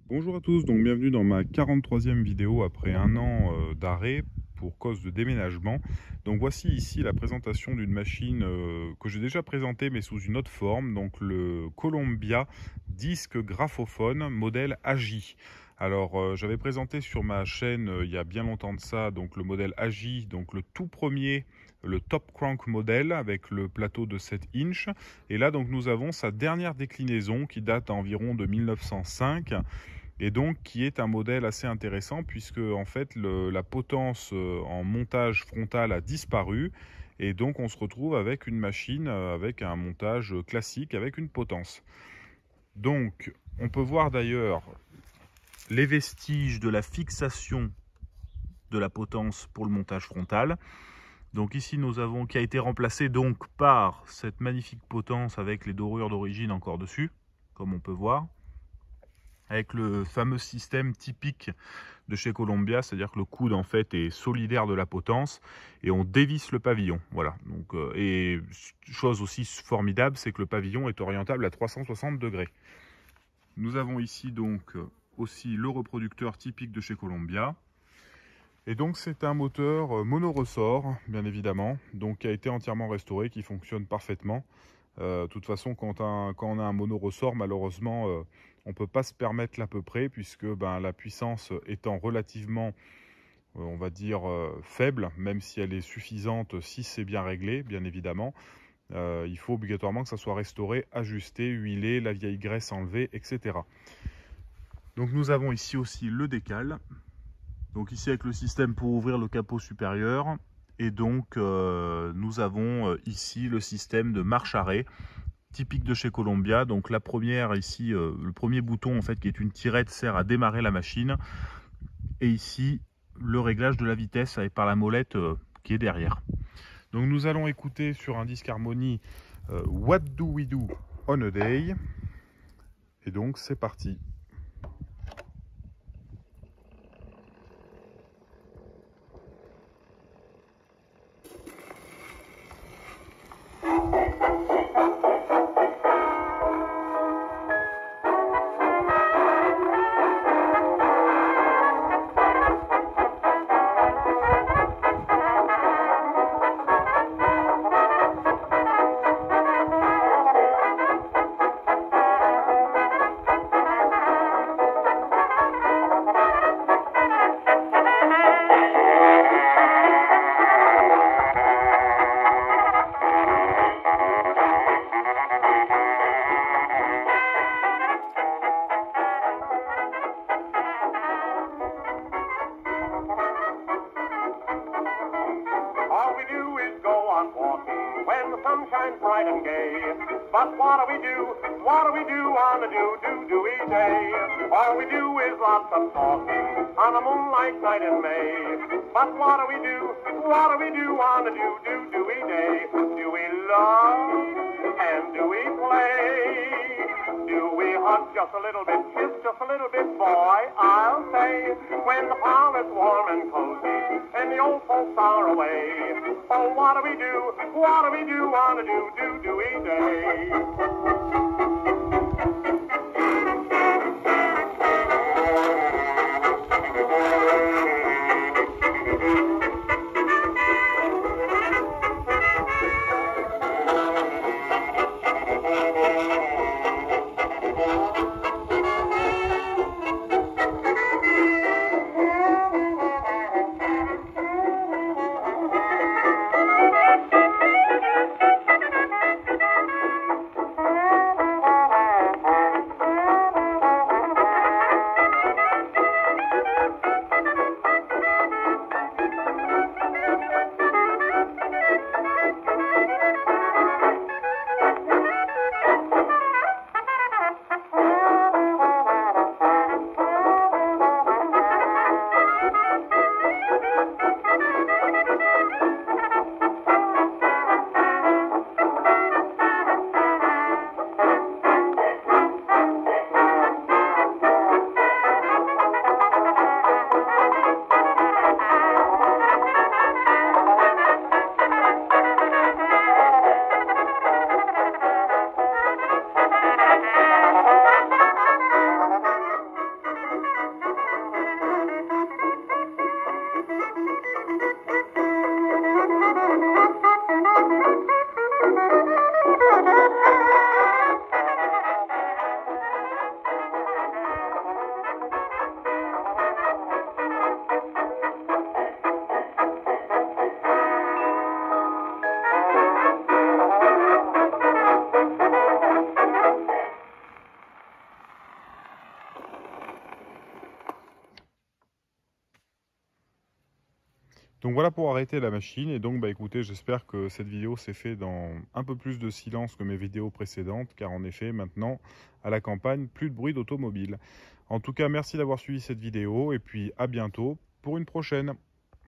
Bonjour à tous, donc bienvenue dans ma 43e vidéo après un an d'arrêt pour cause de déménagement. Donc voici ici la présentation d'une machine que j'ai déjà présentée mais sous une autre forme, donc le Columbia disque graphophone modèle AJ. Alors j'avais présenté sur ma chaîne il y a bien longtemps de ça donc le modèle AJ, donc le tout premier, le Top Crank modèle avec le plateau de 7 inches. Et là donc nous avons sa dernière déclinaison qui date environ de 1905 et donc qui est un modèle assez intéressant puisque en fait la potence en montage frontal a disparu et donc on se retrouve avec une machine avec un montage classique avec une potence. Donc on peut voir d'ailleurs les vestiges de la fixation de la potence pour le montage frontal. Donc ici nous avons qui a été remplacé donc par cette magnifique potence avec les dorures d'origine encore dessus, comme on peut voir, avec le fameux système typique de chez Columbia, c'est-à-dire que le coude en fait est solidaire de la potence et on dévisse le pavillon. Voilà. Donc, et chose aussi formidable, c'est que le pavillon est orientable à 360 degrés. Nous avons ici donc aussi le reproducteur typique de chez Columbia. Et donc c'est un moteur mono-ressort, bien évidemment, donc qui a été entièrement restauré, qui fonctionne parfaitement. De toute façon, quand on a un mono-ressort, malheureusement, on ne peut pas se permettre l'à peu près, puisque la puissance étant relativement, on va dire, faible, même si elle est suffisante si c'est bien réglé, bien évidemment, il faut obligatoirement que ça soit restauré, ajusté, huilé, la vieille graisse enlevée, etc. Donc nous avons ici aussi le décal. Donc ici avec le système pour ouvrir le capot supérieur. Et donc nous avons ici le système de marche-arrêt typique de chez Columbia. Donc la première ici, le premier bouton en fait qui est une tirette sert à démarrer la machine. Et ici le réglage de la vitesse avec par la molette qui est derrière. Donc nous allons écouter sur un disque harmonie What Do We Do on a Day. Et donc c'est parti. When the sun shines bright and gay. But what do we do? What do we do on a do-do-do-y day? All we do is lots of talking on a moonlight night in May. But what do we do? What do we do on a do-do-do-y day? Do we love and do we play? Do we hug just a little bit, kiss just a little bit, boy? I'll say, when the parlor's warm and cozy and the old folks are away. Oh, what do we do? What do we do on a do-do-do-y day? Donc voilà pour arrêter la machine. Et donc bah écoutez, j'espère que cette vidéo s'est fait dans un peu plus de silence que mes vidéos précédentes, car en effet maintenant à la campagne, plus de bruit d'automobile. En tout cas, merci d'avoir suivi cette vidéo et puis à bientôt pour une prochaine.